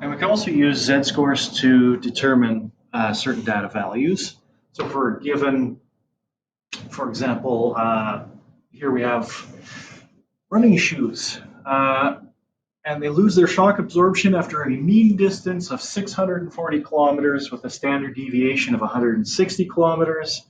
And we can also use z-scores to determine certain data values. So for a given, for example, here we have running shoes, and they lose their shock absorption after a mean distance of 640 kilometers with a standard deviation of 160 kilometers.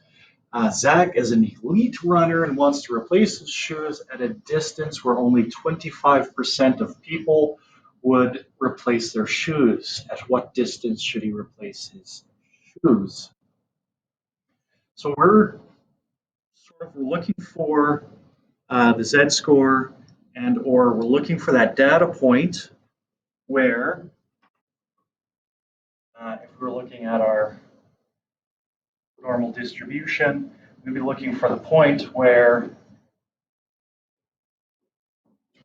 Zach is an elite runner and wants to replace his shoes at a distance where only 25% of people would replace their shoes. At what distance should he replace his shoes? So we're looking for the z-score, and or we're looking for that data point where, if we're looking at our normal distribution, we'd be looking for the point where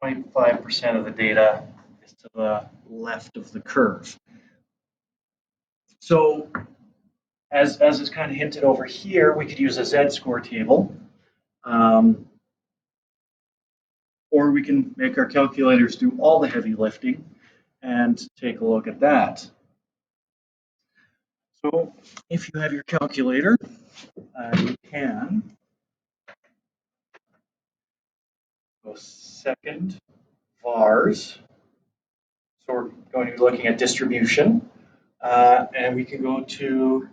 25% of the data is to the left of the curve. So as is kind of hinted over here, we could use a z-score table. Or we can make our calculators do all the heavy lifting and take a look at that. So if you have your calculator, you can go second vars. So we're going to be looking at distribution, and we can go to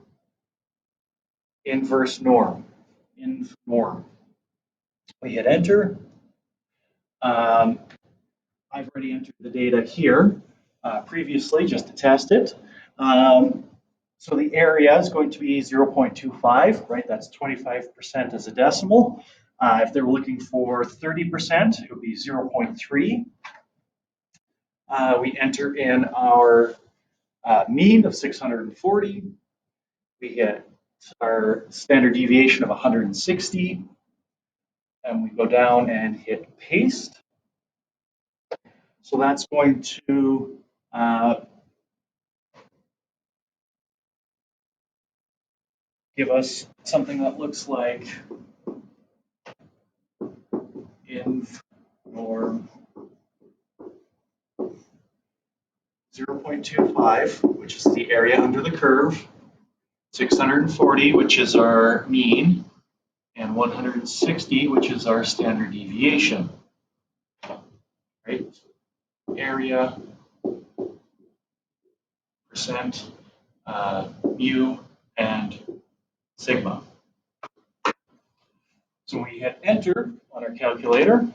inverse norm. We hit enter. I've already entered the data here previously just to test it. So the area is going to be 0.25, right? That's 25% as a decimal. If they were looking for 30%, it would be 0.3. We enter in our mean of 640. We get our standard deviation of 160. And we go down and hit paste. So that's going to give us something that looks like inv norm 0.25, which is the area under the curve, 640, which is our mean, and 160, which is our standard deviation. Right? Area, percent, mu, and sigma. So when we hit enter on our calculator,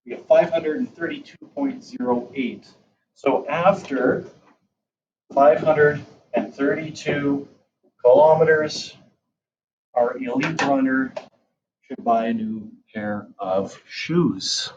we get 532.08. So after 532 kilometers, our elite runner should buy a new pair of shoes.